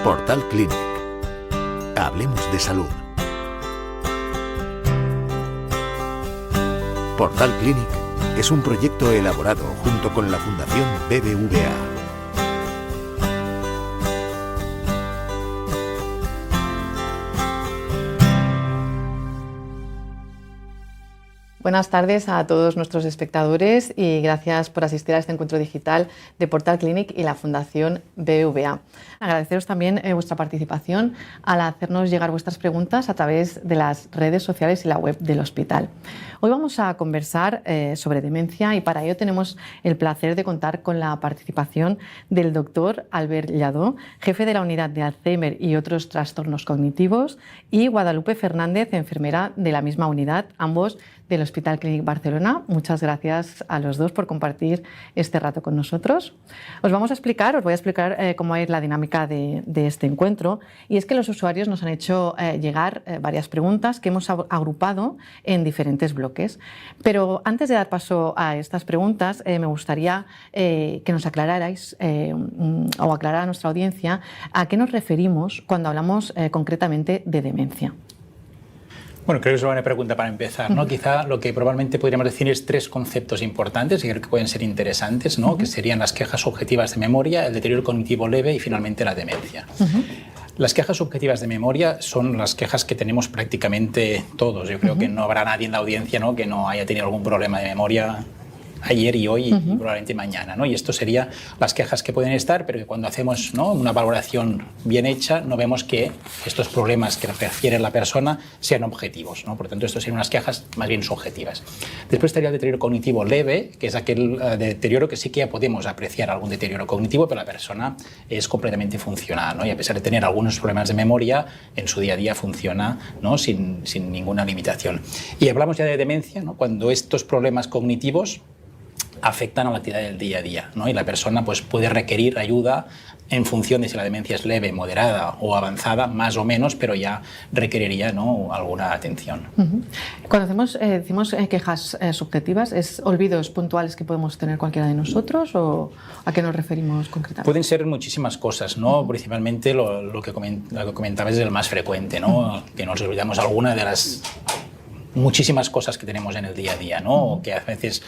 Portal Clinic. Hablemos de salud. Portal Clinic es un proyecto elaborado junto con la Fundación BBVA. Buenas tardes a todos nuestros espectadores y gracias por asistir a este encuentro digital de Portal Clinic y la Fundación BBVA. Agradeceros también vuestra participación al hacernos llegar vuestras preguntas a través de las redes sociales y la web del hospital. Hoy vamos a conversar sobre demencia y para ello tenemos el placer de contar con la participación del doctor Albert Lladó, jefe de la unidad de Alzheimer y otros trastornos cognitivos, y Guadalupe Fernández, enfermera de la misma unidad, ambos del Hospital Clínic Barcelona. Muchas gracias a los dos por compartir este rato con nosotros. Os voy a explicar cómo es la dinámica de este encuentro, y es que los usuarios nos han hecho llegar varias preguntas que hemos agrupado en diferentes bloques. Pero antes de dar paso a estas preguntas, me gustaría que nos aclararais o aclarar a nuestra audiencia a qué nos referimos cuando hablamos concretamente de demencia. Bueno, creo que es una buena pregunta para empezar, ¿no? Quizá lo que probablemente podríamos decir es tres conceptos importantes y creo que pueden ser interesantes, ¿no? Que serían las quejas subjetivas de memoria, el deterioro cognitivo leve y finalmente la demencia. Las quejas subjetivas de memoria son las quejas que tenemos prácticamente todos. Yo creo que no habrá nadie en la audiencia, ¿no?, que no haya tenido algún problema de memoria ayer y hoy y probablemente mañana, ¿no? Y esto serían las quejas que pueden estar, pero que cuando hacemos, ¿no?, una valoración bien hecha no vemos que estos problemas que refiere la persona sean objetivos, ¿no? Por tanto, esto serían unas quejas más bien subjetivas. Después estaría el deterioro cognitivo leve, que es aquel deterioro que sí que ya podemos apreciar algún deterioro cognitivo, pero la persona es completamente funcional, ¿no? Y a pesar de tener algunos problemas de memoria, en su día a día funciona, ¿no?, sin ninguna limitación. Y hablamos ya de demencia, ¿no?, cuando estos problemas cognitivos afectan a la actividad del día a día, ¿no? Y la persona pues, puede requerir ayuda en función de si la demencia es leve, moderada o avanzada, más o menos, pero ya requeriría, ¿no?, alguna atención. Cuando decimos quejas subjetivas, ¿es olvidos puntuales que podemos tener cualquiera de nosotros o a qué nos referimos concretamente? Pueden ser muchísimas cosas, ¿no? Principalmente lo que comentabas es el más frecuente, ¿no? Que nos olvidamos alguna de las muchísimas cosas que tenemos en el día a día, ¿no? O que a veces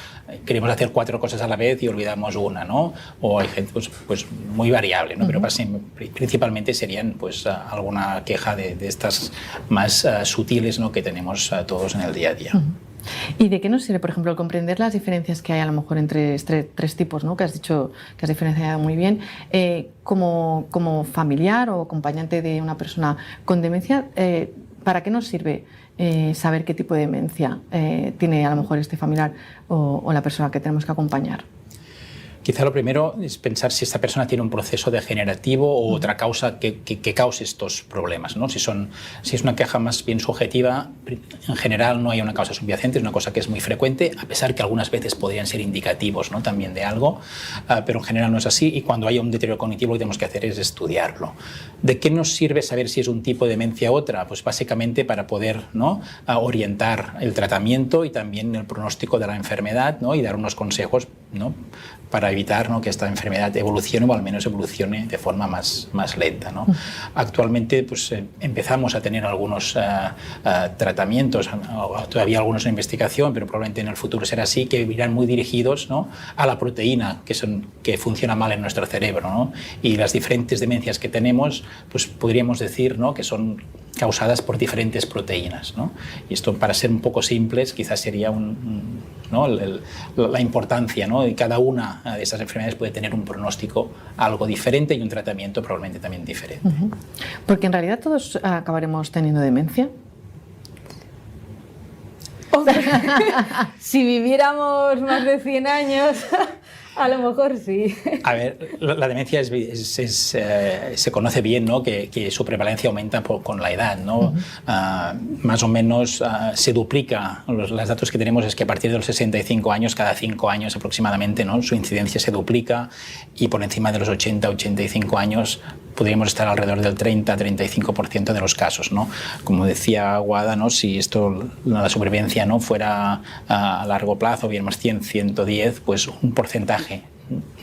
queremos hacer 4 cosas a la vez y olvidamos una, ¿no? O hay gente pues muy variable, ¿no? Pero principalmente serían pues alguna queja de estas más sutiles, ¿no?, que tenemos todos en el día a día. ¿Y de qué nos sirve, por ejemplo, el comprender las diferencias que hay a lo mejor entre tres tipos, ¿no?, que has dicho que has diferenciado muy bien, como familiar o acompañante de una persona con demencia? ¿Para qué nos sirve saber qué tipo de demencia tiene a lo mejor este familiar o la persona que tenemos que acompañar? Quizá lo primero es pensar si esta persona tiene un proceso degenerativo o otra causa que cause estos problemas, ¿no? Si es una queja más bien subjetiva, en general no hay una causa subyacente, es una cosa que es muy frecuente, a pesar que algunas veces podrían ser indicativos, ¿no?, también de algo, pero en general no es así, y cuando haya un deterioro cognitivo lo que tenemos que hacer es estudiarlo. ¿De qué nos sirve saber si es un tipo de demencia u otra? Pues básicamente para poder, ¿no?, orientar el tratamiento y también el pronóstico de la enfermedad, ¿no?, y dar unos consejos, ¿no?, para evitar, ¿no?, que esta enfermedad evolucione o al menos evolucione de forma más lenta, ¿no? Actualmente pues, empezamos a tener algunos tratamientos, todavía algunos en investigación, pero probablemente en el futuro será así, que irán muy dirigidos, ¿no?, a la proteína que funciona mal en nuestro cerebro, ¿no? Y las diferentes demencias que tenemos, pues podríamos decir, ¿no?, que son causadas por diferentes proteínas, ¿no? Y esto, para ser un poco simples, quizás sería ¿no?, la importancia, ¿no?, de cada una de estas enfermedades puede tener un pronóstico algo diferente y un tratamiento probablemente también diferente. Porque en realidad todos acabaremos teniendo demencia. Si viviéramos más de 100 años, a lo mejor sí. A ver, la demencia se conoce bien, ¿no?, que su prevalencia aumenta con la edad, ¿no? Más o menos se duplica. Los datos que tenemos es que a partir de los 65 años, cada 5 años aproximadamente, ¿no?, su incidencia se duplica, y por encima de los 80-85 años podríamos estar alrededor del 30-35% de los casos, ¿no? Como decía Guada, ¿no?, si la supervivencia no fuera a largo plazo, bien más 100, 110, pues un porcentaje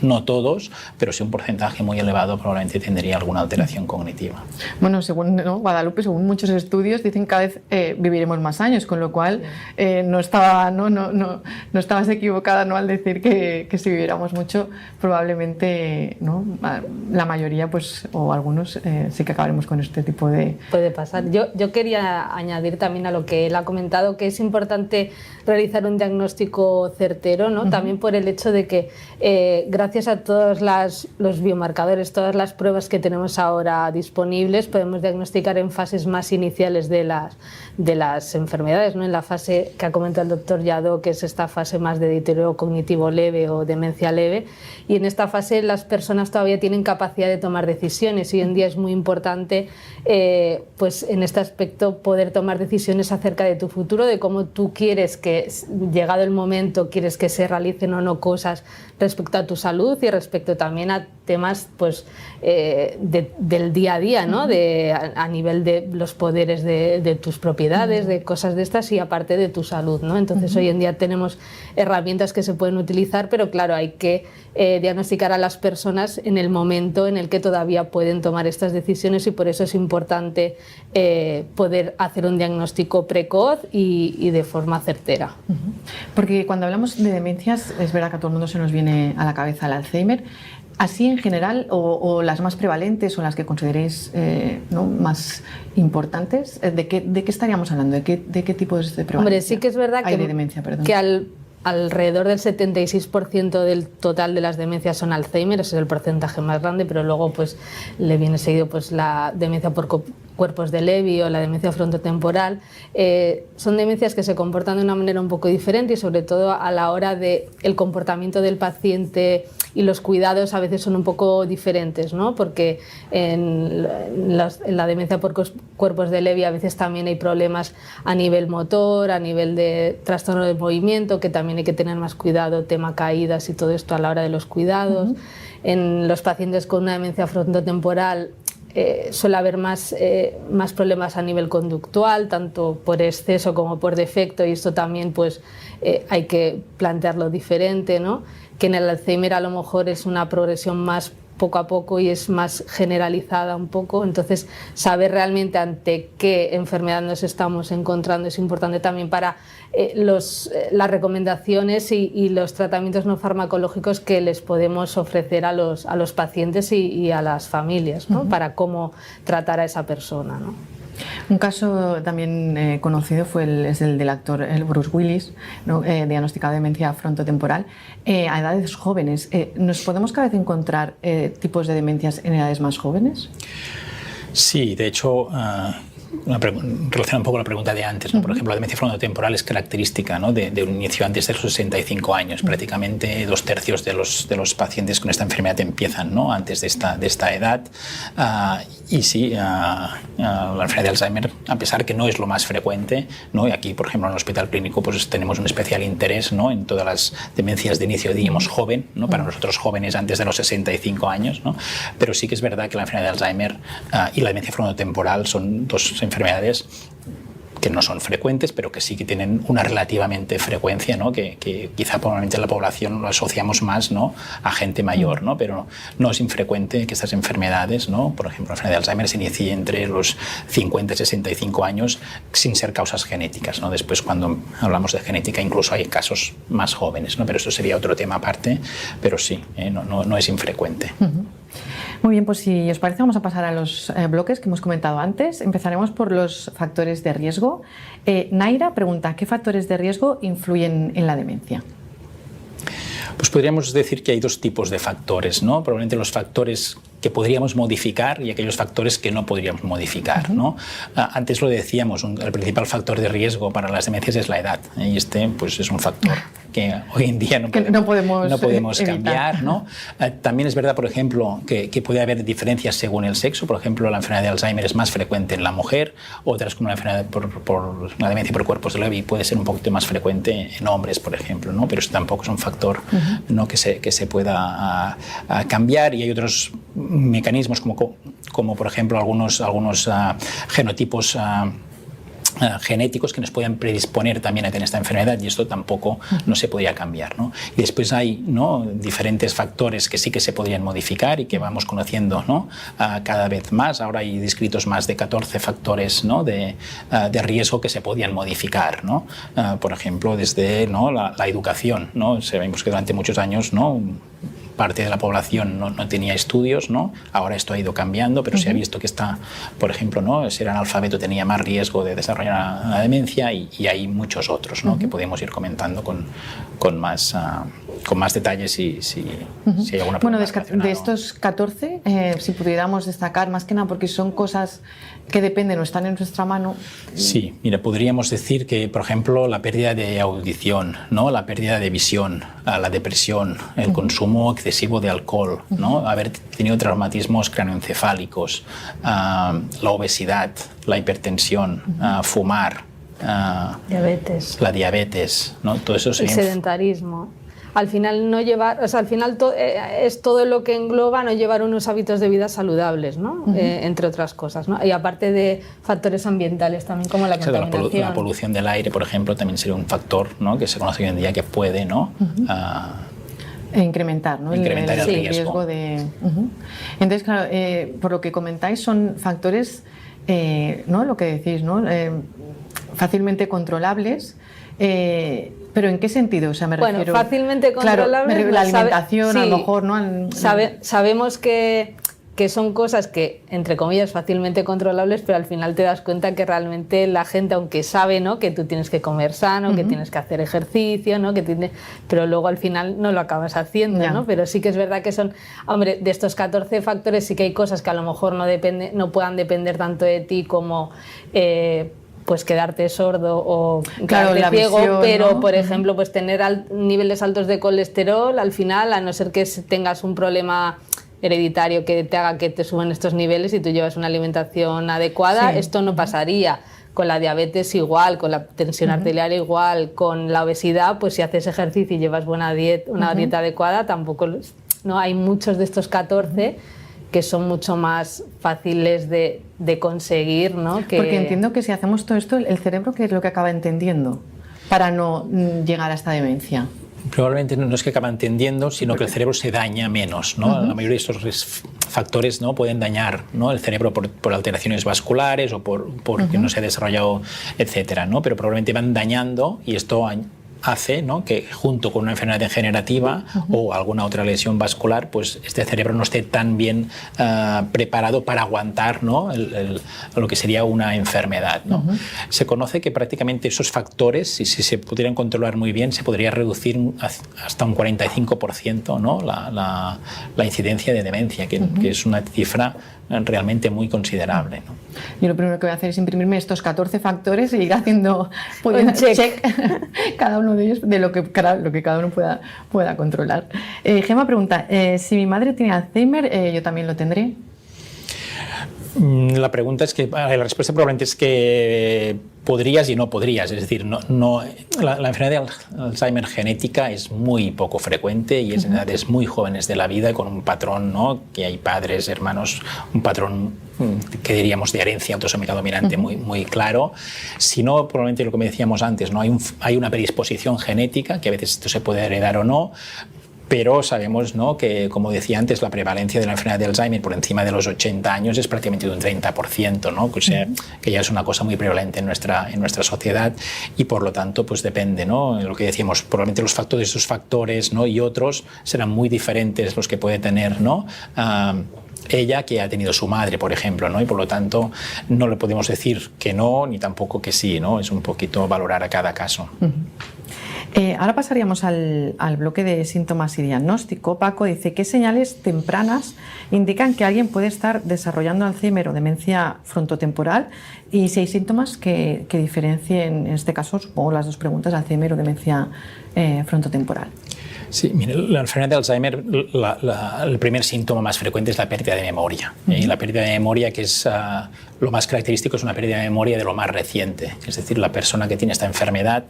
no todos, pero sí un porcentaje muy elevado probablemente tendría alguna alteración cognitiva. Bueno, según Guadalupe, según muchos estudios, dicen que cada vez viviremos más años, con lo cual no estabas equivocada, ¿no?, al decir que si viviéramos mucho, probablemente, ¿no?, la mayoría, pues, o algunos, sí que acabaremos con este tipo de... Puede pasar. Yo quería añadir también a lo que él ha comentado, que es importante realizar un diagnóstico certero, ¿no? También por el hecho de que gracias a todos los biomarcadores, todas las pruebas que tenemos ahora disponibles, podemos diagnosticar en fases más iniciales de las enfermedades, ¿no? En la fase que ha comentado el doctor Lladó, que es esta fase más de deterioro cognitivo leve o demencia leve, y en esta fase las personas todavía tienen capacidad de tomar decisiones, y hoy en día es muy importante pues en este aspecto poder tomar decisiones acerca de tu futuro, de cómo tú quieres que, llegado el momento, quieres que se realicen o no cosas respecto a tu salud y respecto también a temas, pues, del día a día, ¿no? A nivel de los poderes de tus propiedades, de cosas de estas, y aparte de tu salud, ¿no? Entonces hoy en día tenemos herramientas que se pueden utilizar, pero claro, hay que diagnosticar a las personas en el momento en el que todavía pueden tomar estas decisiones, y por eso es importante poder hacer un diagnóstico precoz y de forma certera. Porque cuando hablamos de demencias, es verdad que a todo el mundo se nos viene a la cabeza el Alzheimer. Así en general, o las más prevalentes o las que consideréis ¿no?, más importantes, ¿de qué estaríamos hablando? ¿De qué tipo de prevalencia? Hombre, sí que es verdad de demencia, perdón. Que alrededor del 76% del total de las demencias son Alzheimer, ese es el porcentaje más grande, pero luego pues le viene seguido pues la demencia por cuerpos de Lewy o la demencia frontotemporal. Son demencias que se comportan de una manera un poco diferente, y sobre todo a la hora del comportamiento del paciente y los cuidados a veces son un poco diferentes, ¿no? Porque en la demencia por cuerpos de Lewy a veces también hay problemas a nivel motor, a nivel de trastorno del movimiento, que también hay que tener más cuidado, tema caídas y todo esto a la hora de los cuidados. En los pacientes con una demencia frontotemporal suele haber más problemas a nivel conductual, tanto por exceso como por defecto, y esto también pues, hay que plantearlo diferente, ¿no? Que en el Alzheimer a lo mejor es una progresión más poco a poco y es más generalizada un poco, entonces saber realmente ante qué enfermedad nos estamos encontrando es importante también para las recomendaciones y los tratamientos no farmacológicos que les podemos ofrecer a los pacientes y a las familias, ¿no? Para cómo tratar a esa persona, ¿no? Un caso también conocido es el del actor Bruce Willis, ¿no? Diagnosticado de demencia frontotemporal a edades jóvenes. ¿Nos podemos cada vez encontrar tipos de demencias en edades más jóvenes? Sí, de hecho, relaciona un poco la pregunta de antes, ¿no? Por ejemplo, la demencia frontotemporal es característica, ¿no?, de un inicio antes de los 65 años. Prácticamente 2/3 de los pacientes con esta enfermedad empiezan, ¿no?, antes de esta edad. Y sí, la enfermedad de Alzheimer, a pesar que no es lo más frecuente, ¿no?, y aquí, por ejemplo, en el Hospital Clínico pues tenemos un especial interés, ¿no?, en todas las demencias de inicio, diríamos, joven, ¿no?, para nosotros jóvenes antes de los 65 años, ¿no? Pero sí que es verdad que la enfermedad de Alzheimer y la demencia frontotemporal son dos enfermedades que no son frecuentes, pero que sí que tienen una relativamente frecuencia, ¿no?, que quizá probablemente en la población lo asociamos más, ¿no?, a gente mayor, ¿no?, pero no es infrecuente que estas enfermedades, ¿no?, por ejemplo, la enfermedad de Alzheimer se inicie entre los 50 y 65 años sin ser causas genéticas, ¿no? Después, cuando hablamos de genética, incluso hay casos más jóvenes, ¿no?, pero eso sería otro tema aparte, pero sí, no es infrecuente. Muy bien, pues si os parece vamos a pasar a los bloques que hemos comentado antes. Empezaremos por los factores de riesgo. Naira pregunta, ¿qué factores de riesgo influyen en la demencia? Pues podríamos decir que hay dos tipos de factores, ¿no? Probablemente los factores que podríamos modificar y aquellos factores que no podríamos modificar, ¿no? Antes lo decíamos, el principal factor de riesgo para las demencias es la edad, y este pues es un factor que hoy en día no podemos cambiar, ¿no? También es verdad, por ejemplo, que puede haber diferencias según el sexo. Por ejemplo, la enfermedad de Alzheimer es más frecuente en la mujer, otras como la enfermedad por la demencia por cuerpos de Lewy puede ser un poquito más frecuente en hombres, por ejemplo, ¿no? Pero eso tampoco es un factor, ¿no?, que se pueda cambiar, y hay otros mecanismos como por ejemplo algunos genotipos genéticos que nos puedan predisponer también a tener esta enfermedad, y esto tampoco no se podría cambiar, ¿no? Y después hay, ¿no?, diferentes factores que sí que se podrían modificar y que vamos conociendo, ¿no?, cada vez más. Ahora hay descritos más de 14 factores, ¿no?, de riesgo que se podían modificar, ¿no? Por ejemplo, desde, ¿no?, la educación, ¿no? Sabemos que durante muchos años, ¿no?, parte de la población no tenía estudios, ¿no? Ahora esto ha ido cambiando, pero se ha visto que por ejemplo, ¿no?, ser analfabeto tenía más riesgo de desarrollar una demencia, y hay muchos otros, ¿no?, que podemos ir comentando con más detalles si hay alguna pregunta. Bueno, de estos 14, si pudiéramos destacar, más que nada porque son cosas que dependen o están en nuestra mano. Sí, mira, podríamos decir que, por ejemplo, la pérdida de audición, ¿no?, la pérdida de visión, la depresión, el consumo excesivo de alcohol, ¿no?, haber tenido traumatismos craneoencefálicos, la obesidad, la hipertensión, fumar, diabetes. La diabetes, ¿no? Todo eso sería el sedentarismo. Al final no llevar, o sea, al final es todo lo que engloba no llevar unos hábitos de vida saludables, ¿no? Entre otras cosas, ¿no? Y aparte de factores ambientales también, como la contaminación. La polución del aire, por ejemplo, también sería un factor, ¿no?, que se conoce hoy en día que puede, ¿no?, incrementar, ¿no?, el riesgo de... Entonces, claro, por lo que comentáis, son factores, ¿no?, lo que decís, ¿no?, fácilmente controlables. ¿Pero en qué sentido? O sea, me refiero... Bueno, fácilmente controlables... Claro, la alimentación, a lo mejor, ¿no? Sabemos que son cosas que, entre comillas, fácilmente controlables, pero al final te das cuenta que realmente la gente, aunque sabe, ¿no?, que tú tienes que comer sano, que tienes que hacer ejercicio, ¿no?, pero luego al final no lo acabas haciendo, ¿no? Pero sí que es verdad que son... Hombre, de estos 14 factores sí que hay cosas que a lo mejor no puedan depender tanto de ti como... pues quedarte sordo o quedarte ciego, visión, pero ¿no?, por ejemplo, pues tener niveles altos de colesterol, al final, a no ser que tengas un problema hereditario que te haga que te suban estos niveles y tú llevas una alimentación adecuada, esto no pasaría. Con la diabetes igual, con la tensión arterial igual, con la obesidad, pues si haces ejercicio y llevas una dieta adecuada, tampoco... No, hay muchos de estos 14 que son mucho más fáciles de conseguir, ¿no? Porque entiendo que si hacemos todo esto, el cerebro, ¿qué es lo que acaba entendiendo para no llegar a esta demencia? Probablemente no es que acaba entendiendo, sino que el cerebro se daña menos, ¿no? La mayoría de estos factores, ¿no?, pueden dañar, ¿no?, el cerebro por alteraciones vasculares o porque no se ha desarrollado, etcétera, ¿no? Pero probablemente van dañando, y esto hace, ¿no?, que junto con una enfermedad degenerativa o alguna otra lesión vascular, pues este cerebro no esté tan bien preparado para aguantar, ¿no?, lo que sería una enfermedad, ¿no? Se conoce que prácticamente esos factores, si se pudieran controlar muy bien, se podría reducir hasta un 45%, ¿no?, la incidencia de demencia, que es una cifra realmente muy considerable, ¿no? Yo lo primero que voy a hacer es imprimirme estos 14 factores y ir haciendo un check cada uno de ellos de lo que cada uno pueda controlar. Gemma pregunta, si mi madre tiene Alzheimer, ¿yo también lo tendré? La pregunta es que la respuesta probablemente es que podrías y no podrías, es decir, la enfermedad de Alzheimer genética es muy poco frecuente y es en edades muy jóvenes de la vida, con un patrón, ¿no?, que hay padres, hermanos, un patrón que diríamos de herencia autosómica dominante muy claro. Si no, probablemente lo que me decíamos antes, ¿no?, hay una predisposición genética, que a veces esto se puede heredar o no, pero sabemos, ¿no?, que, como decía antes, la prevalencia de la enfermedad de Alzheimer por encima de los 80 años es prácticamente de un 30%, ¿no?, o sea, que ya es una cosa muy prevalente en nuestra sociedad, y por lo tanto pues depende, ¿no?, lo que decíamos, probablemente esos factores, ¿no?, y otros serán muy diferentes los que puede tener, ¿no?, ella que ha tenido su madre, por ejemplo, ¿no?, y por lo tanto no le podemos decir que no ni tampoco que sí, ¿no?, es un poquito valorar a cada caso. Ahora pasaríamos al bloque de síntomas y diagnóstico. Paco dice, ¿qué señales tempranas indican que alguien puede estar desarrollando Alzheimer o demencia frontotemporal? Y si hay síntomas que diferencien, en este caso, supongo las dos preguntas, Alzheimer o demencia frontotemporal. Sí, mire, la enfermedad de Alzheimer, el primer síntoma más frecuente es la pérdida de memoria. Y la pérdida de memoria, que es lo más característico, es una pérdida de memoria de lo más reciente. Es decir, la persona que tiene esta enfermedad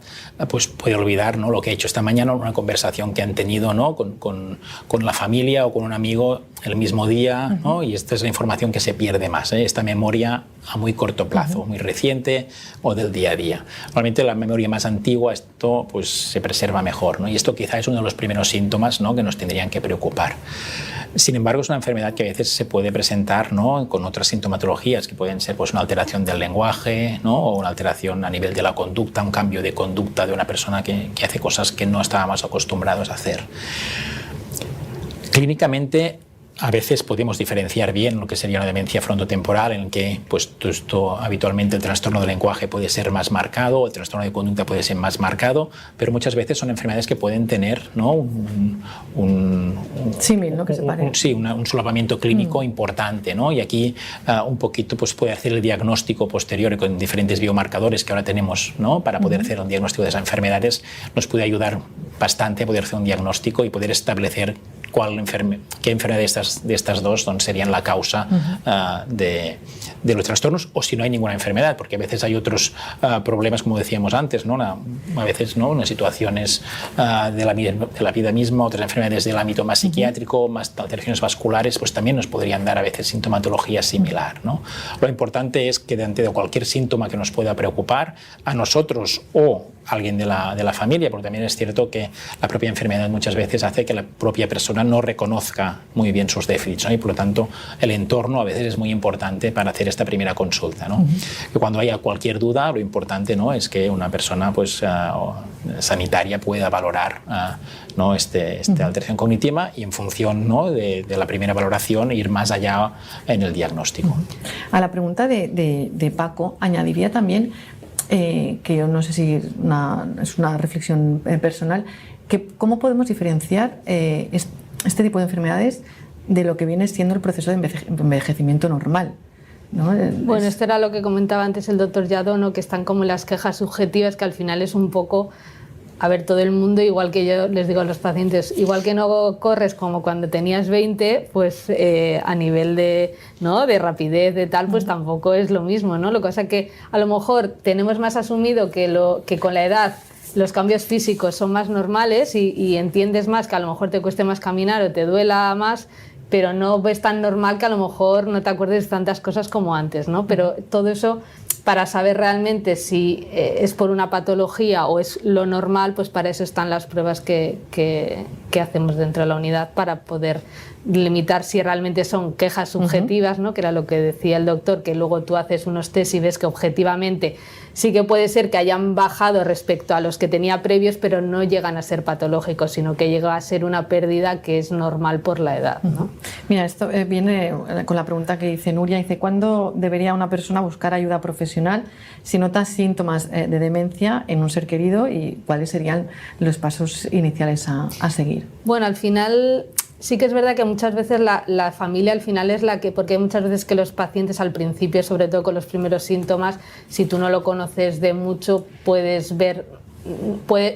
pues puede olvidar, ¿no?, lo que ha hecho esta mañana, una conversación que han tenido, ¿no?, con la familia o con un amigo el mismo día, ¿no? Y esta es la información que se pierde más, esta memoria a muy corto plazo, muy reciente o del día a día. Normalmente la memoria más antigua, esto pues se preserva mejor, ¿no? Y esto quizá es uno de los primeros síntomas, ¿no?, que nos tendrían que preocupar. Sin embargo, es una enfermedad que a veces se puede presentar, ¿no?, con otras sintomatologías que pueden ser pues una alteración del lenguaje, ¿no?, o una alteración a nivel de la conducta, un cambio de conducta de una persona que hace cosas que no estábamos acostumbrados a hacer. Clínicamente, a veces podemos diferenciar bien lo que sería una demencia frontotemporal, en el que pues, esto, habitualmente el trastorno del lenguaje puede ser más marcado, o el trastorno de conducta puede ser más marcado, pero muchas veces son enfermedades que pueden tener, ¿no?, símil, ¿no?, que se parece. Sí, un solapamiento clínico importante, ¿no? Y aquí un poquito pues, puede hacer el diagnóstico posterior con diferentes biomarcadores que ahora tenemos, ¿no?, para poder hacer un diagnóstico de esas enfermedades. Nos puede ayudar bastante a poder hacer un diagnóstico y poder establecer qué enfermedad de estas dos serían la causa de los trastornos, o si no hay ninguna enfermedad, porque a veces hay otros problemas, como decíamos antes, ¿no? A veces, ¿no?, unas situaciones de la vida misma, otras enfermedades del ámbito más psiquiátrico, más alteraciones vasculares, pues también nos podrían dar a veces sintomatología similar, ¿no? Lo importante es que ante cualquier síntoma que nos pueda preocupar, a nosotros o alguien de la familia, porque también es cierto que la propia enfermedad muchas veces hace que la propia persona no reconozca muy bien sus déficits, ¿no? Y por lo tanto el entorno a veces es muy importante para hacer esta primera consulta, ¿no? Que cuando haya cualquier duda, lo importante, ¿no?, es que una persona pues, sanitaria pueda valorar ¿no?, esta alteración cognitiva y en función, ¿no?, de la primera valoración ir más allá en el diagnóstico. A la pregunta de Paco añadiría también que yo no sé si es una reflexión personal, que cómo podemos diferenciar este tipo de enfermedades de lo que viene siendo el proceso de envejecimiento normal, ¿no? Bueno, esto era lo que comentaba antes el doctor Lladó, ¿no?, que están como las quejas subjetivas, que al final es un poco, a ver, todo el mundo, igual que yo les digo a los pacientes, igual que no corres como cuando tenías 20, pues a nivel de, ¿no?, de rapidez, de tal, pues tampoco es lo mismo, ¿no? Lo que pasa es que a lo mejor tenemos más asumido que con la edad los cambios físicos son más normales y entiendes más que a lo mejor te cueste más caminar o te duela más, pero no ves tan normal que a lo mejor no te acuerdes de tantas cosas como antes, ¿no? Pero todo eso, para saber realmente si es por una patología o es lo normal, pues para eso están las pruebas que hacemos dentro de la unidad, para poder limitar si realmente son quejas subjetivas, ¿no?, que era lo que decía el doctor, que luego tú haces unos test y ves que objetivamente sí que puede ser que hayan bajado respecto a los que tenía previos, pero no llegan a ser patológicos, sino que llega a ser una pérdida que es normal por la edad, ¿no? Mira, esto viene con la pregunta que dice Nuria, dice: ¿cuándo debería una persona buscar ayuda profesional si nota síntomas de demencia en un ser querido, y cuáles serían los pasos iniciales a seguir? Bueno, al final sí que es verdad que muchas veces la familia al final es la que, porque hay muchas veces que los pacientes al principio, sobre todo con los primeros síntomas, si tú no lo conoces de mucho, puedes ver,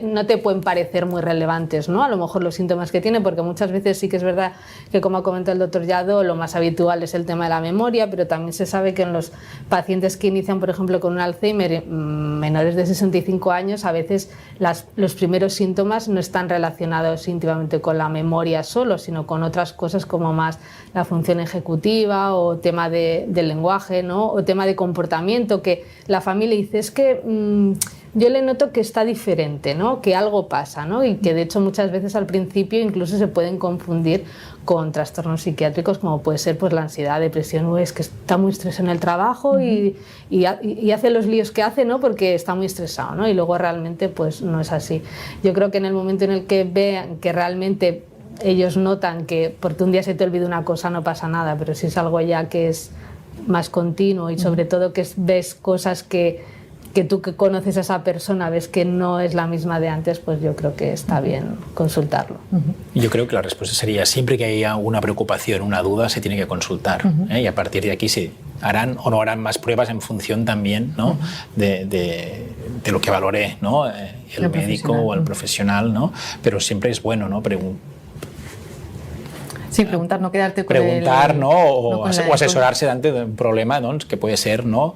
no te pueden parecer muy relevantes, ¿no?, a lo mejor los síntomas que tiene, porque muchas veces sí que es verdad que, como ha comentado el doctor Lladó, lo más habitual es el tema de la memoria, pero también se sabe que en los pacientes que inician, por ejemplo, con un Alzheimer menores de 65 años, a veces los primeros síntomas no están relacionados íntimamente con la memoria solo, sino con otras cosas como más la función ejecutiva o tema del lenguaje, ¿no?, o tema de comportamiento, que la familia dice: es que yo le noto que está diferente, ¿no?, que algo pasa, ¿no?, y que de hecho muchas veces al principio incluso se pueden confundir con trastornos psiquiátricos, como puede ser pues la ansiedad, depresión, o es que está muy estresado en el trabajo y hace los líos que hace, ¿no?, porque está muy estresado, ¿no?, y luego realmente pues no es así. Yo creo que en el momento en el que vean que realmente ellos notan que porque un día se te olvida una cosa no pasa nada, pero si es algo ya que es más continuo y sobre todo que ves cosas que tú, que conoces a esa persona, ves que no es la misma de antes, pues yo creo que está bien consultarlo. Yo creo que la respuesta sería: siempre que haya una preocupación, una duda, se tiene que consultar, y a partir de aquí se harán o no harán más pruebas en función también, ¿no?, de de lo que valore, ¿no? El médico o el profesional, ¿no? Pero siempre es bueno, ¿no? Sí, preguntar, no quedarte con preguntar, ¿no? O asesorarse ante un problema, ¿no? Que puede ser, ¿no?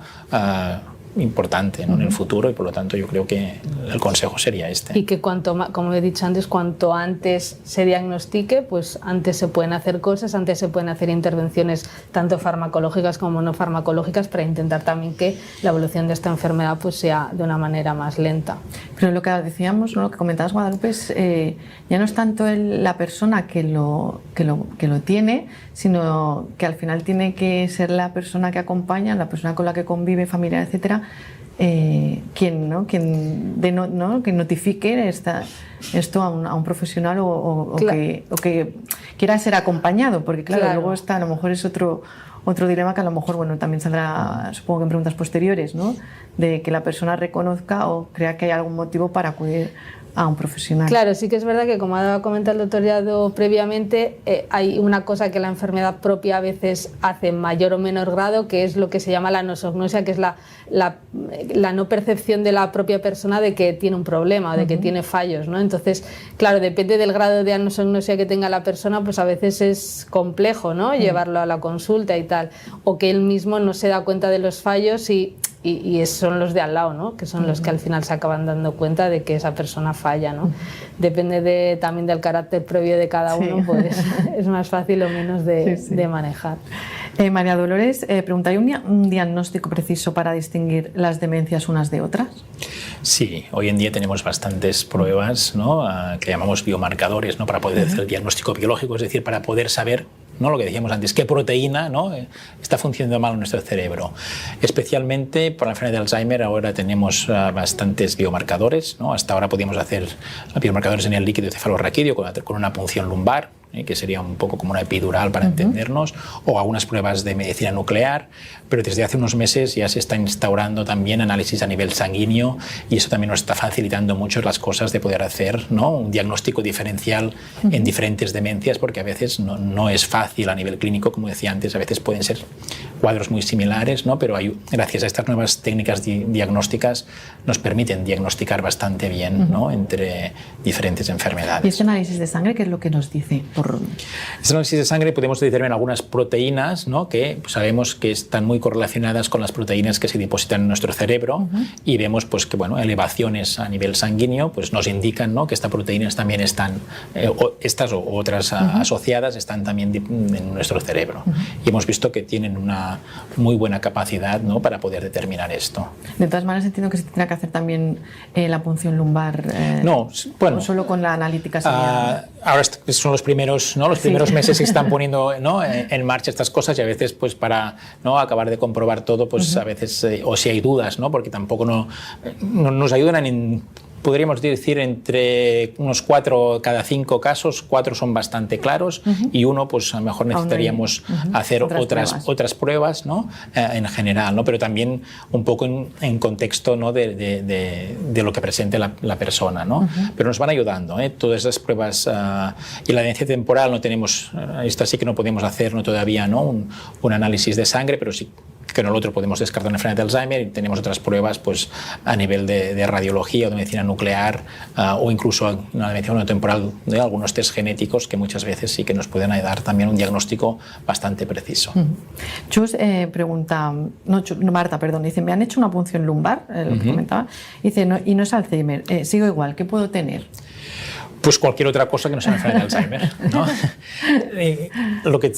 Importante, ¿no? En el futuro, y por lo tanto yo creo que el consejo sería este. Y que como he dicho antes, cuanto antes se diagnostique, pues antes se pueden hacer cosas, antes se pueden hacer intervenciones tanto farmacológicas como no farmacológicas para intentar también que la evolución de esta enfermedad pues sea de una manera más lenta. Pero lo que decíamos, ¿no? Lo que comentabas, Guadalupe, es ya no es tanto la persona que lo tiene, sino que al final tiene que ser la persona que acompaña, la persona con la que convive, familiar, etcétera, quien notifique esto a un profesional o que quiera ser acompañado, porque claro, luego a lo mejor es otro dilema que a lo mejor, bueno, también saldrá, supongo que en preguntas posteriores, ¿no? De que la persona reconozca o crea que hay algún motivo para acudir a un profesional. Claro, sí que es verdad que, como ha comentado el doctor Llado previamente, hay una cosa que la enfermedad propia a veces hace en mayor o menor grado, que es lo que se llama la anosognosia, que es la no percepción de la propia persona de que tiene un problema o de que tiene fallos, ¿no? Entonces, claro, depende del grado de anosognosia que tenga la persona, pues a veces es complejo, ¿no? Llevarlo a la consulta y tal, o que él mismo no se da cuenta de los fallos y son los de al lado, ¿no? Que son los que al final se acaban dando cuenta de que esa persona falla, ¿no? Depende también del carácter previo de cada uno, pues es más fácil o menos de manejar. María Dolores, pregunta, ¿hay un diagnóstico preciso para distinguir las demencias unas de otras? Sí, hoy en día tenemos bastantes pruebas, ¿no? Que llamamos biomarcadores, ¿no? Para poder hacer el diagnóstico biológico, es decir, para poder saber, ¿no? Lo que decíamos antes, qué proteína, ¿no? Está funcionando mal en nuestro cerebro. Especialmente para la enfermedad de Alzheimer ahora tenemos bastantes biomarcadores, ¿no? Hasta ahora podíamos hacer biomarcadores en el líquido cefalorraquídeo con una punción lumbar, que sería un poco como una epidural para entendernos, o algunas pruebas de medicina nuclear, pero desde hace unos meses ya se está instaurando también análisis a nivel sanguíneo, y eso también nos está facilitando mucho las cosas de poder hacer, ¿no? Un diagnóstico diferencial en diferentes demencias, porque a veces no es fácil a nivel clínico, como decía antes, a veces pueden ser cuadros muy similares, ¿no? Pero gracias a estas nuevas técnicas diagnósticas nos permiten diagnosticar bastante bien, ¿no? Entre diferentes enfermedades. ¿Y este análisis de sangre qué es lo que nos dice? Este análisis de sangre podemos determinar algunas proteínas, ¿no? Que sabemos que están muy correlacionadas con las proteínas que se depositan en nuestro cerebro, y vemos pues, que elevaciones a nivel sanguíneo pues, nos indican, ¿no? Que estas proteínas también están, estas o otras asociadas, están también en nuestro cerebro. Y hemos visto que tienen una muy buena capacidad, ¿no? Para poder determinar esto. De todas maneras, entiendo que se tendrá que hacer también la punción lumbar. No, bueno. ¿O solo con la analítica sanguínea? Ahora son los primeros, ¿no? Los primeros meses se están poniendo, ¿no? en marcha estas cosas, y a veces pues para, ¿no? acabar de comprobar todo, pues a veces, o si hay dudas, ¿no? Porque tampoco nos ayudan podríamos decir entre unos 4 cada 5 casos, 4 son bastante claros, y uno pues a lo mejor necesitaríamos hacer otras pruebas, ¿no? En general, ¿no? Pero también un poco en contexto, ¿no? de lo que presente la persona, ¿no? Pero nos van ayudando, todas esas pruebas, y la demencia temporal no tenemos, esta sí que no podemos hacer, ¿no? Todavía, ¿no? Un análisis de sangre, pero sí que en el otro podemos descartar una enfermedad de Alzheimer, y tenemos otras pruebas pues, a nivel de radiología o de medicina nuclear, o incluso una demencia temporal de algunos test genéticos que muchas veces sí que nos pueden dar también un diagnóstico bastante preciso. Chus pregunta, Marta, perdón, dice, me han hecho una punción lumbar, lo que comentaba, dice, y no es Alzheimer, sigo igual, ¿qué puedo tener? Pues cualquier otra cosa que no sea una enfermedad de Alzheimer, ¿no?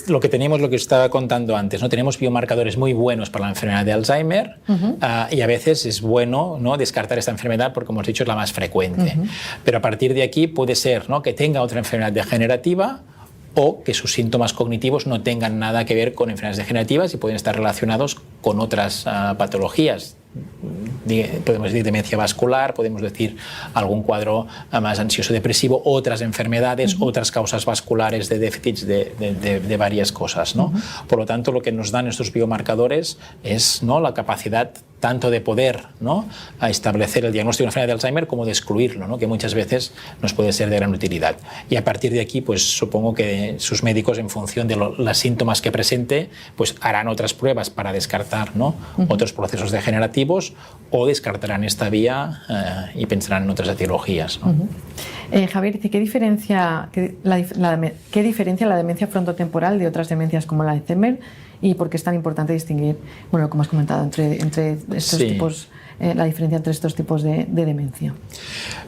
Lo que tenemos, lo que estaba contando antes, ¿no? Tenemos biomarcadores muy buenos para la enfermedad de Alzheimer, y a veces es bueno, ¿no? Descartar esta enfermedad porque, como hemos dicho, es la más frecuente. Pero a partir de aquí puede ser, ¿no? Que tenga otra enfermedad degenerativa, o que sus síntomas cognitivos no tengan nada que ver con enfermedades degenerativas y pueden estar relacionados con otras patologías. Podemos decir demencia vascular, podemos decir algún cuadro más ansioso depresivo, otras enfermedades, otras causas vasculares de déficits de varias cosas, ¿no? Por lo tanto, lo que nos dan estos biomarcadores es, ¿no? La capacidad tanto de poder, ¿no? A establecer el diagnóstico de una enfermedad de Alzheimer como de excluirlo, ¿no? Que muchas veces nos puede ser de gran utilidad. Y a partir de aquí, pues supongo que sus médicos, en función de los síntomas que presente, pues harán otras pruebas para descartar, ¿no? Otros procesos degenerativos, curativos o descartarán esta vía y pensarán en otras etiologías, ¿no? Javier dice, ¿qué diferencia la demencia frontotemporal de otras demencias como la de Alzheimer y por qué es tan importante distinguir, bueno, como has comentado, entre estos tipos, la diferencia entre estos tipos de demencia?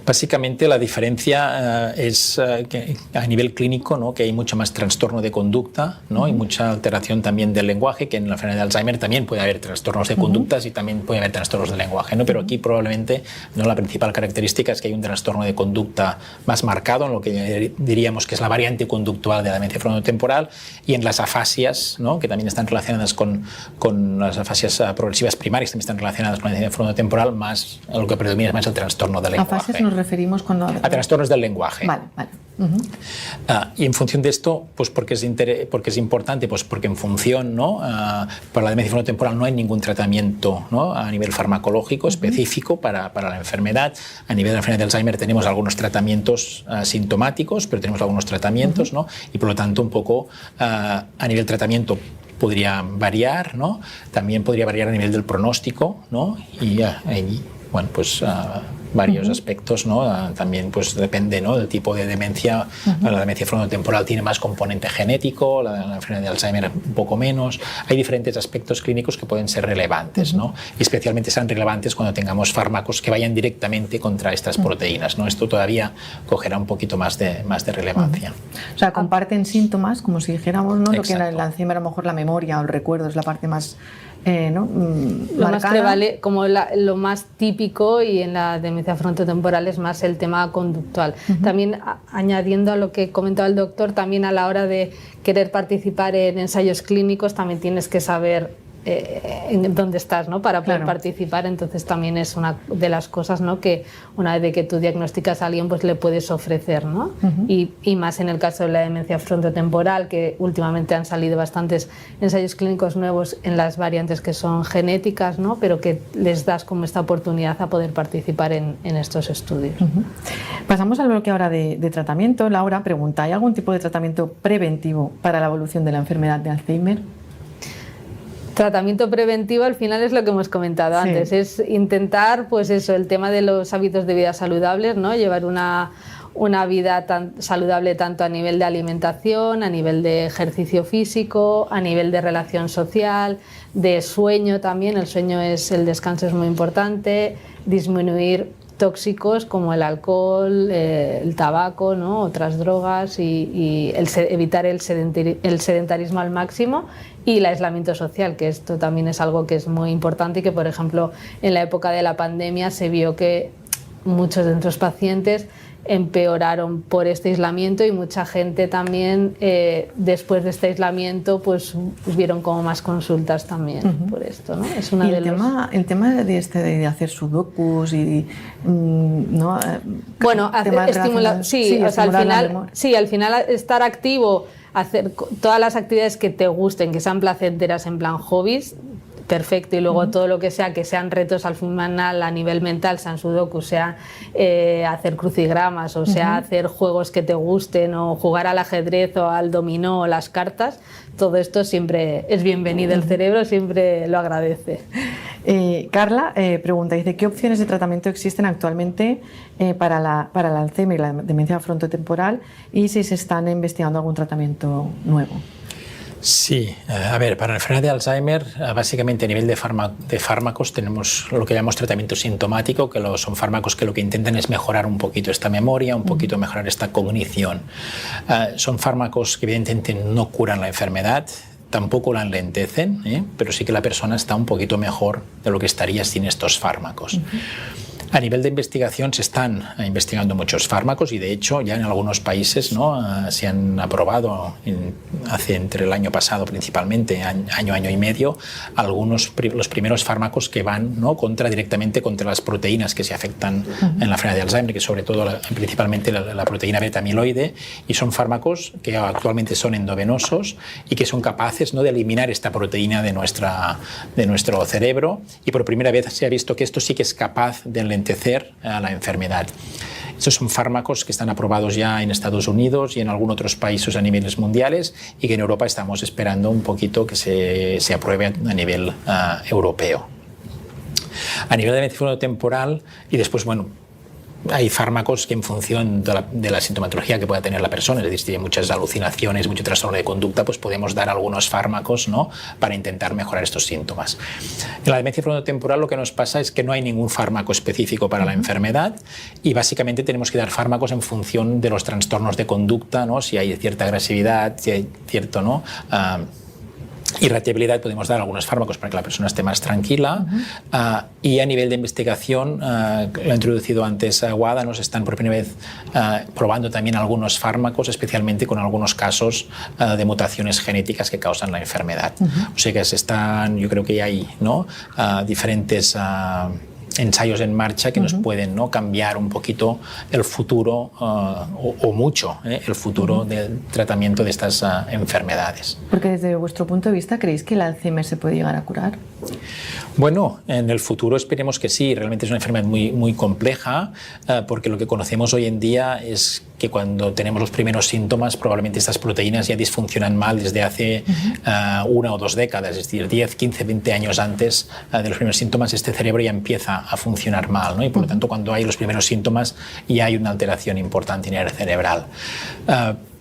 Básicamente la diferencia es que a nivel clínico, ¿no?, que hay mucho más trastorno de conducta, ¿no?, y mucha alteración también del lenguaje, que en la enfermedad de Alzheimer también puede haber trastornos de conductas y también puede haber trastornos del lenguaje, ¿no? Pero aquí probablemente, ¿no?, la principal característica es que hay un trastorno de conducta más marcado, en lo que diríamos que es la variante conductual de la demencia frontotemporal, y en las afasias, ¿no?, que también están relacionadas con las afasias progresivas primarias, también están relacionadas con la demencia frontotemporal, más lo que predomina es más el trastorno del lenguaje. ¿Afasias nos referimos cuando...? A trastornos del lenguaje. Vale. Y en función de esto, pues porque es importante, pues porque en función, ¿no?, para la demencia frontotemporal no hay ningún tratamiento, ¿no?, a nivel farmacológico específico para la enfermedad. A nivel de la enfermedad de Alzheimer tenemos algunos tratamientos sintomáticos, pero tenemos algunos tratamientos, ¿no?, y por lo tanto un poco a nivel tratamiento podría variar, ¿no? También podría variar a nivel del pronóstico, ¿no? Y bueno, pues varios aspectos, ¿no? También pues depende, ¿no?, del tipo de demencia. La demencia frontotemporal tiene más componente genético, la enfermedad de Alzheimer un poco menos. Hay diferentes aspectos clínicos que pueden ser relevantes, ¿no? Y especialmente serán relevantes cuando tengamos fármacos que vayan directamente contra estas proteínas, ¿no? Esto todavía cogerá un poquito más de relevancia. O sea, comparten síntomas, como si dijéramos, ¿no?, lo que en el Exacto. Alzheimer a lo mejor la memoria o el recuerdo es la parte más... ¿no?, lo más prevale, como lo más típico, y en la demencia frontotemporal es más el tema conductual. También añadiendo a lo que comentaba el doctor, también a la hora de querer participar en ensayos clínicos también tienes que saber en dónde estás, ¿no?, para poder participar. Entonces también es una de las cosas, ¿no?, que una vez de que tú diagnosticas a alguien, pues le puedes ofrecer, ¿no? Y más en el caso de la demencia frontotemporal, que últimamente han salido bastantes ensayos clínicos nuevos en las variantes que son genéticas, ¿no?, pero que les das como esta oportunidad a poder participar en estos estudios. Pasamos al bloque ahora de tratamiento. Laura pregunta, ¿hay algún tipo de tratamiento preventivo para la evolución de la enfermedad de Alzheimer? Tratamiento preventivo al final es lo que hemos comentado antes, es intentar, pues eso, el tema de los hábitos de vida saludables, ¿no?, llevar una vida tan saludable tanto a nivel de alimentación, a nivel de ejercicio físico, a nivel de relación social, de sueño también. El descanso es muy importante, disminuir tóxicos como el alcohol, el tabaco, ¿no?, otras drogas, y evitar el sedentarismo al máximo, y el aislamiento social, que esto también es algo que es muy importante y que, por ejemplo, en la época de la pandemia se vio que muchos de nuestros pacientes empeoraron por este aislamiento, y mucha gente también después de este aislamiento pues vieron como más consultas también por esto, ¿no? Es una y el tema de hacer sudokus y ¿no? Bueno, estimular, al final estar activo, hacer todas las actividades que te gusten, que sean placenteras en plan hobbies, perfecto, y luego todo lo que sean retos al final a nivel mental, sean sudokus, sea hacer crucigramas, o sea hacer juegos que te gusten, o jugar al ajedrez o al dominó o las cartas, todo esto siempre es bienvenido, el cerebro siempre lo agradece. Carla pregunta, dice, ¿qué opciones de tratamiento existen actualmente para el Alzheimer y la demencia frontotemporal, y si se están investigando algún tratamiento nuevo? Sí, a ver, para la enfermedad de Alzheimer, básicamente a nivel de fármacos tenemos lo que llamamos tratamiento sintomático, que son fármacos que lo que intentan es mejorar un poquito esta memoria, un poquito mejorar esta cognición. Son fármacos que evidentemente no curan la enfermedad, tampoco la enlentecen, pero sí que la persona está un poquito mejor de lo que estaría sin estos fármacos. A nivel de investigación se están investigando muchos fármacos, y de hecho ya en algunos países, ¿no?, se han aprobado entre el año pasado principalmente, año y medio, los primeros fármacos que van, ¿no?, directamente contra las proteínas que se afectan en la enfermedad de Alzheimer, que sobre todo principalmente la proteína beta-amiloide, y son fármacos que actualmente son endovenosos y que son capaces, ¿no?, de eliminar esta proteína de nuestro cerebro, y por primera vez se ha visto que esto sí que es capaz de a la enfermedad. Estos son fármacos que están aprobados ya en Estados Unidos y en algunos otros países a niveles mundiales, y que en Europa estamos esperando un poquito que se apruebe a nivel europeo. A nivel de demencia frontotemporal, y después, bueno, hay fármacos que en función de la sintomatología que pueda tener la persona, es decir, si tiene muchas alucinaciones, mucho trastorno de conducta, pues podemos dar algunos fármacos, ¿no?, para intentar mejorar estos síntomas. En la demencia frontotemporal lo que nos pasa es que no hay ningún fármaco específico para la enfermedad y básicamente tenemos que dar fármacos en función de los trastornos de conducta, ¿no?, si hay cierta agresividad, si hay cierto, ¿no?, irritabilidad, podemos dar algunos fármacos para que la persona esté más tranquila. Y a nivel de investigación, lo ha introducido antes Guada, nos están por primera vez probando también algunos fármacos, especialmente con algunos casos de mutaciones genéticas que causan la enfermedad. O sea que yo creo que ya hay, ¿no?, diferentes ensayos en marcha que nos pueden, ¿no?, cambiar un poquito el futuro o mucho el futuro del tratamiento de estas enfermedades. Porque desde vuestro punto de vista, ¿creéis que el Alzheimer se puede llegar a curar? Bueno, en el futuro esperemos que sí. Realmente es una enfermedad muy, muy compleja porque lo que conocemos hoy en día es que cuando tenemos los primeros síntomas probablemente estas proteínas ya disfuncionan mal desde hace 1 o 2 décadas, es decir, 10, 15, 20 años antes de los primeros síntomas este cerebro ya empieza a funcionar mal, ¿no? Y por lo tanto cuando hay los primeros síntomas ya hay una alteración importante a nivel cerebral.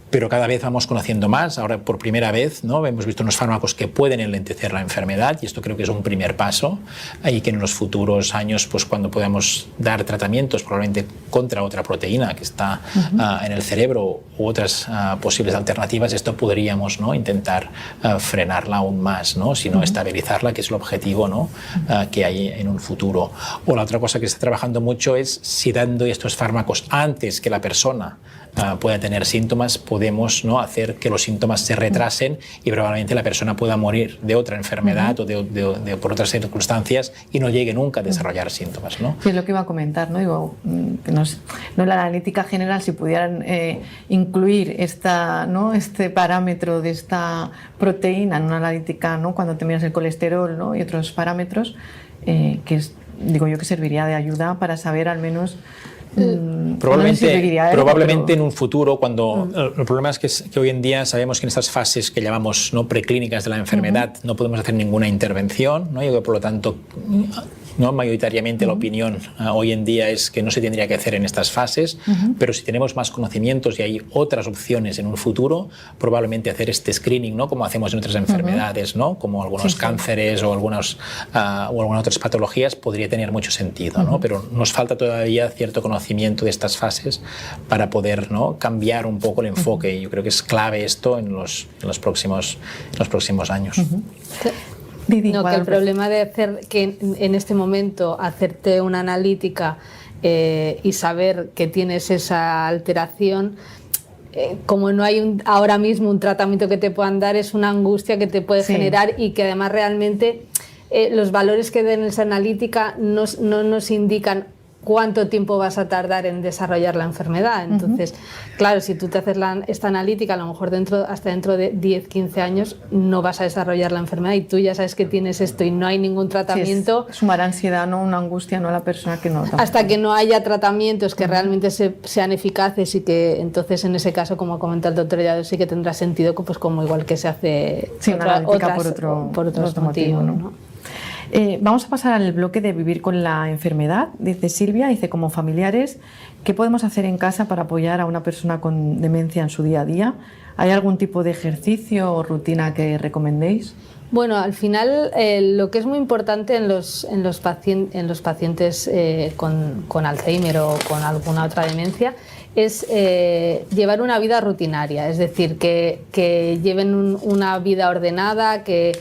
Pero cada vez vamos conociendo más. Ahora, por primera vez, ¿no?, hemos visto unos fármacos que pueden enlentecer la enfermedad y esto creo que es un primer paso y que en los futuros años, pues cuando podamos dar tratamientos probablemente contra otra proteína que está en el cerebro u otras posibles alternativas, esto podríamos, ¿no?, intentar frenarla aún más, ¿no?, sino estabilizarla, que es el objetivo, ¿no?, que hay en un futuro. O la otra cosa que se está trabajando mucho es si dando estos fármacos antes que la persona pueda tener síntomas, podemos, ¿no?, hacer que los síntomas se retrasen y probablemente la persona pueda morir de otra enfermedad o por otras circunstancias y no llegue nunca a desarrollar síntomas, ¿no? Sí, es lo que iba a comentar, ¿no? Digo, que no en la analítica general, si pudieran incluir este parámetro de esta proteína en una analítica, ¿no?, cuando te miras el colesterol, ¿no?, y otros parámetros, digo yo que serviría de ayuda para saber al menos. Probablemente en un futuro, cuando el problema es que hoy en día sabemos que en estas fases que llamamos, ¿no?, preclínicas de la enfermedad no podemos hacer ninguna intervención, ¿no? Y por lo tanto, ¿no?, mayoritariamente la opinión hoy en día es que no se tendría que hacer en estas fases, pero si tenemos más conocimientos y hay otras opciones en un futuro, probablemente hacer este screening, ¿no?, como hacemos en otras enfermedades, ¿no?, como algunos cánceres o algunas otras patologías, podría tener mucho sentido, ¿no? Pero nos falta todavía cierto conocimiento de estas fases para poder, ¿no?, cambiar un poco el enfoque y yo creo que es clave esto en los próximos años. No, que el problema de hacer que en este momento hacerte una analítica y saber que tienes esa alteración, como no hay ahora mismo un tratamiento que te puedan dar, es una angustia que te puede generar y que además realmente los valores que den esa analítica no nos indican cuánto tiempo vas a tardar en desarrollar la enfermedad. Entonces, claro, si tú te haces esta analítica, a lo mejor hasta dentro de 10, 15 años no vas a desarrollar la enfermedad y tú ya sabes que tienes esto y no hay ningún tratamiento. Sí, es sumar ansiedad, no una angustia, no a la persona que no. Tampoco. Hasta que no haya tratamientos que realmente sean eficaces y que entonces en ese caso, como comenta el doctor Lladó, sí que tendrá sentido, pues como igual que se hace una analítica por otros motivos, ¿no? Vamos a pasar al bloque de vivir con la enfermedad. Dice Silvia, como familiares, ¿qué podemos hacer en casa para apoyar a una persona con demencia en su día a día? ¿Hay algún tipo de ejercicio o rutina que recomendéis? Bueno, al final lo que es muy importante en los pacientes con Alzheimer o con alguna otra demencia es llevar una vida rutinaria, es decir, que lleven una vida ordenada, que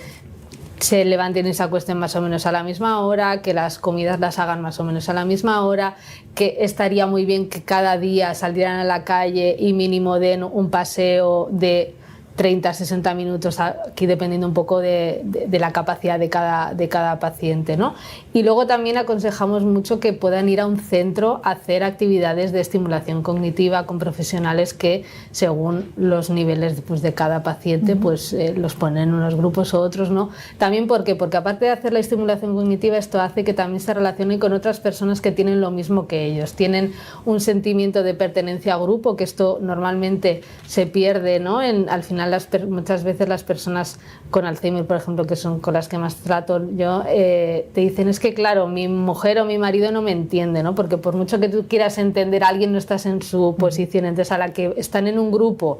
se levanten y se acuesten más o menos a la misma hora, que las comidas las hagan más o menos a la misma hora, que estaría muy bien que cada día salieran a la calle y mínimo den un paseo de 30 a 60 minutos, aquí dependiendo un poco de la capacidad de cada paciente, ¿no? Y luego también aconsejamos mucho que puedan ir a un centro a hacer actividades de estimulación cognitiva con profesionales que, según los niveles de cada paciente, pues los ponen en unos grupos o otros, ¿no? También porque aparte de hacer la estimulación cognitiva, esto hace que también se relacionen con otras personas que tienen lo mismo que ellos. Tienen un sentimiento de pertenencia a grupo, que esto normalmente se pierde, ¿no? Al final final muchas veces las personas con Alzheimer, por ejemplo, que son con las que más trato yo, te dicen, es que claro, mi mujer o mi marido no me entiende, ¿no? Porque por mucho que tú quieras entender a alguien, no estás en su posición. Entonces, a la que están en un grupo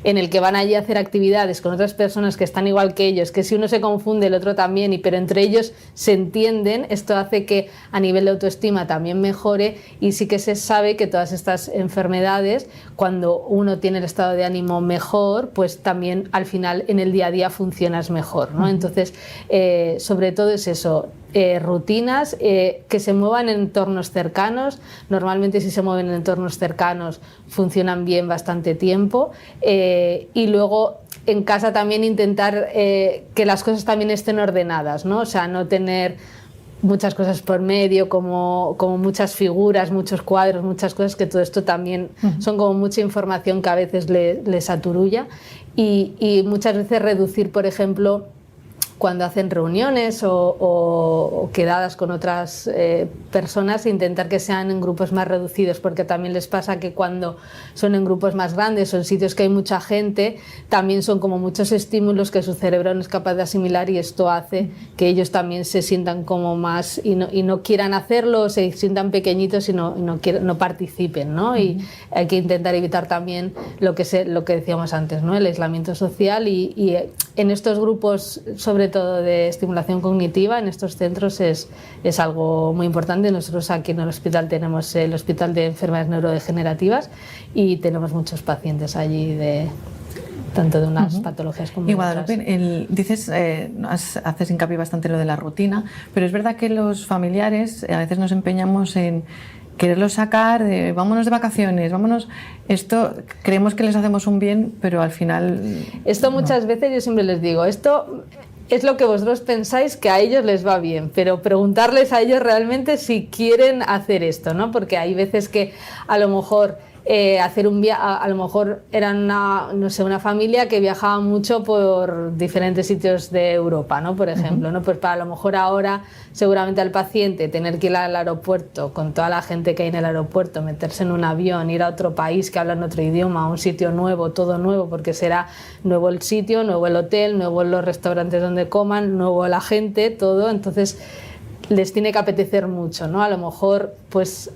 en el que van allí a hacer actividades con otras personas que están igual que ellos, que si uno se confunde, el otro también, pero entre ellos se entienden, esto hace que a nivel de autoestima también mejore, y sí que se sabe que todas estas enfermedades, cuando uno tiene el estado de ánimo mejor, pues también al final en el día a día funcionas mejor, ¿no? Entonces, sobre todo es eso, rutinas que se muevan en entornos cercanos. Normalmente si se mueven en entornos cercanos funcionan bien bastante tiempo, y luego en casa también intentar que las cosas también estén ordenadas, ¿no? O sea, no tener muchas cosas por medio, como muchas figuras, muchos cuadros, muchas cosas, que todo esto también son como mucha información que a veces les aturulla, y muchas veces reducir, por ejemplo, cuando hacen reuniones o quedadas con otras personas, intentar que sean en grupos más reducidos, porque también les pasa que cuando son en grupos más grandes o en sitios que hay mucha gente, también son como muchos estímulos que su cerebro no es capaz de asimilar, y esto hace que ellos también se sientan como más y no quieran hacerlo, se sientan pequeñitos y no participen, ¿no? Y hay que intentar evitar también lo que decíamos antes, ¿no? El aislamiento social, y en estos grupos, sobre todo de estimulación cognitiva, en estos centros es algo muy importante. Nosotros aquí en el hospital tenemos el Hospital de Enfermedades Neurodegenerativas, y tenemos muchos pacientes allí tanto de unas patologías como de otras. Guadalupe, dices, haces hincapié bastante en lo de la rutina, pero es verdad que los familiares a veces nos empeñamos en quererlo sacar, vámonos de vacaciones, vámonos. Esto creemos que les hacemos un bien, pero al final... Esto muchas veces yo siempre les digo, esto es lo que vosotros pensáis que a ellos les va bien, pero preguntarles a ellos realmente si quieren hacer esto, ¿no? Porque hay veces que a lo mejor hacer un viaje, a lo mejor eran una familia que viajaba mucho por diferentes sitios de Europa, ¿no? Por ejemplo, ¿no? Pues para a lo mejor ahora seguramente al paciente tener que ir al aeropuerto con toda la gente que hay en el aeropuerto, meterse en un avión, ir a otro país que habla en otro idioma, a un sitio nuevo, todo nuevo, porque será nuevo el sitio, nuevo el hotel, nuevo los restaurantes donde coman, nuevo la gente, todo. Entonces les tiene que apetecer mucho, ¿no? A lo mejor pues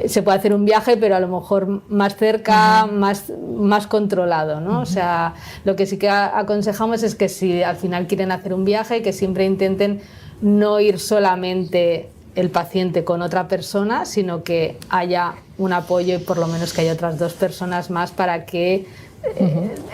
se puede hacer un viaje, pero a lo mejor más cerca, más controlado, ¿no? O sea, lo que sí que aconsejamos es que si al final quieren hacer un viaje, que siempre intenten no ir solamente el paciente con otra persona, sino que haya un apoyo, y por lo menos que haya otras 2 personas más, para que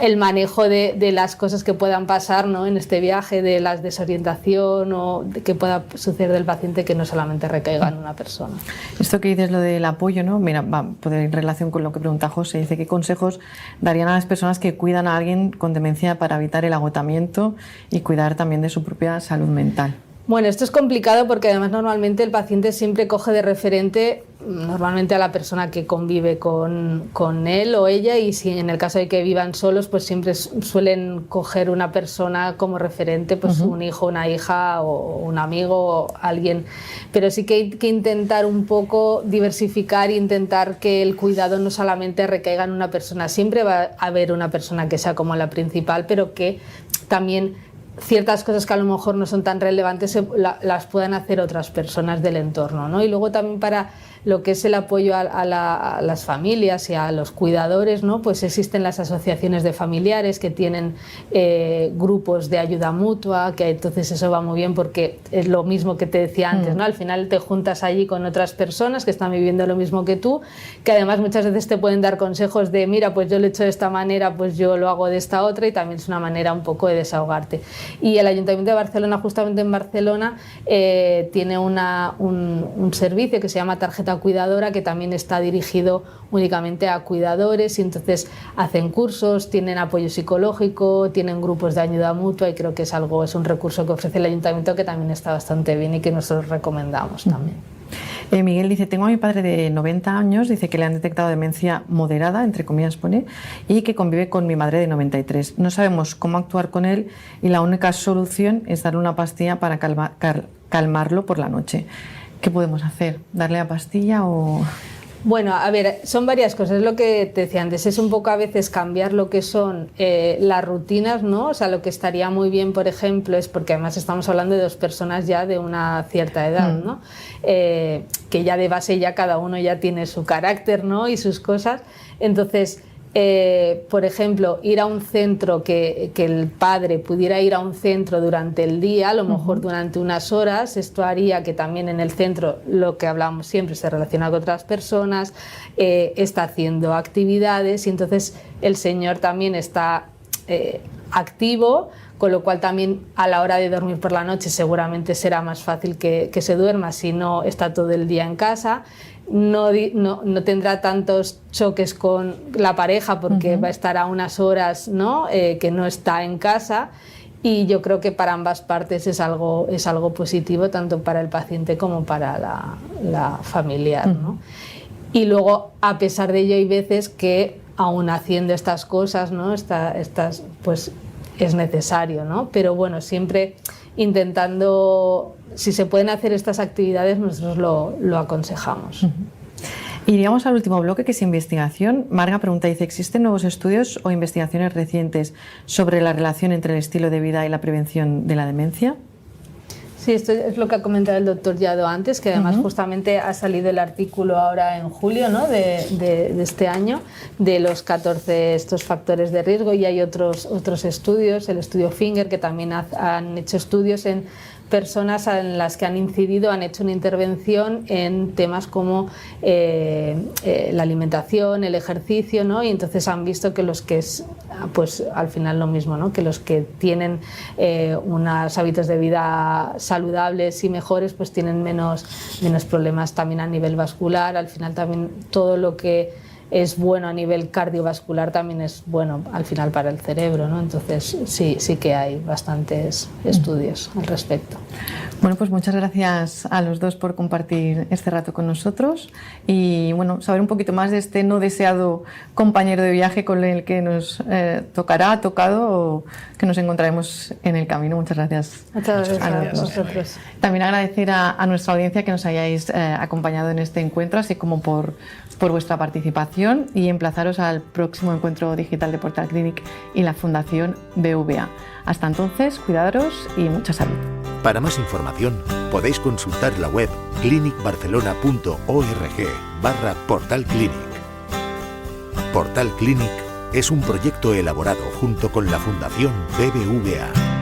el manejo de las cosas que puedan pasar, ¿no? En este viaje, de la desorientación o que pueda suceder del paciente, que no solamente recaiga en una persona. Esto que dices, lo del apoyo, ¿no? Mira, va en relación con lo que pregunta José. Dice, ¿qué consejos darían a las personas que cuidan a alguien con demencia para evitar el agotamiento y cuidar también de su propia salud mental? Bueno, esto es complicado porque además normalmente el paciente siempre coge de referente normalmente a la persona que convive con él o ella, y si en el caso de que vivan solos, pues siempre suelen coger una persona como referente, pues un hijo, una hija o un amigo o alguien. Pero sí que hay que intentar un poco diversificar e intentar que el cuidado no solamente recaiga en una persona. Siempre va a haber una persona que sea como la principal, pero que también ciertas cosas que a lo mejor no son tan relevantes las puedan hacer otras personas del entorno, ¿no? Y luego también para lo que es el apoyo a las familias y a los cuidadores, ¿no? Pues existen las asociaciones de familiares que tienen grupos de ayuda mutua, que entonces eso va muy bien porque es lo mismo que te decía antes, ¿no? Al final te juntas allí con otras personas que están viviendo lo mismo que tú, que además muchas veces te pueden dar consejos de, mira, pues yo lo he hecho de esta manera, pues yo lo hago de esta otra, y también es una manera un poco de desahogarte. Y el Ayuntamiento de Barcelona, justamente en Barcelona, tiene un servicio que se llama Tarjeta Cuidadora, que también está dirigido únicamente a cuidadores, y entonces hacen cursos, tienen apoyo psicológico, tienen grupos de ayuda mutua, y creo que es un recurso que ofrece el Ayuntamiento que también está bastante bien y que nosotros recomendamos también. Miguel dice, tengo a mi padre de 90 años, dice que le han detectado demencia moderada, entre comillas pone, y que convive con mi madre de 93. No sabemos cómo actuar con él y la única solución es darle una pastilla para calmarlo por la noche. ¿Qué podemos hacer? ¿Darle la pastilla o...? Bueno, a ver, son varias cosas, es lo que te decía antes, es un poco a veces cambiar lo que son las rutinas, ¿no? O sea, lo que estaría muy bien, por ejemplo, es porque además estamos hablando de dos personas ya de una cierta edad, ¿no? Que ya de base ya cada uno ya tiene su carácter, ¿no? Y sus cosas, entonces... por ejemplo, ir a un centro, que el padre pudiera ir a un centro durante el día, a lo mejor durante unas horas, esto haría que también en el centro, lo que hablamos siempre, se relaciona con otras personas, está haciendo actividades y entonces el señor también está activo, con lo cual también a la hora de dormir por la noche seguramente será más fácil que se duerma si no está todo el día en casa. No tendrá tantos choques con la pareja porque va a estar a unas horas, ¿no? Que no está en casa, y yo creo que para ambas partes es algo positivo, tanto para el paciente como para la familiar, ¿no? Y luego, a pesar de ello, hay veces que aún haciendo estas cosas, ¿no? Estas, pues es necesario, ¿no? Pero bueno, siempre intentando, si se pueden hacer estas actividades, nosotros lo aconsejamos. Iríamos al último bloque, que es investigación. Marga pregunta, dice, ¿existen nuevos estudios o investigaciones recientes sobre la relación entre el estilo de vida y la prevención de la demencia? Sí, esto es lo que ha comentado el doctor Llado antes, que además justamente ha salido el artículo ahora en julio, ¿no? de este año, de los 14 estos factores de riesgo, y hay otros estudios, el estudio Finger, que también han hecho estudios en personas en las que han incidido, han hecho una intervención en temas como la alimentación, el ejercicio, ¿no? Y entonces han visto que los que pues al final lo mismo, ¿no? Que los que tienen unos hábitos de vida saludables y mejores, pues tienen menos problemas también a nivel vascular. Al final también todo lo que es bueno a nivel cardiovascular también es bueno al final para el cerebro, ¿no? Entonces sí que hay bastantes estudios al respecto. Bueno, pues muchas gracias a los dos por compartir este rato con nosotros y bueno, saber un poquito más de este no deseado compañero de viaje con el que nos tocado o que nos encontraremos en el camino. Muchas gracias. Muchas gracias a vosotros. También agradecer a nuestra audiencia que nos hayáis acompañado en este encuentro, así como por vuestra participación, y emplazaros al próximo encuentro digital de Portal Clinic y la Fundación BVA. Hasta entonces, cuidaros y mucha salud. Para más información podéis consultar la web clinicbarcelona.org/Portal Clinic. Portal Clinic es un proyecto elaborado junto con la Fundación BBVA.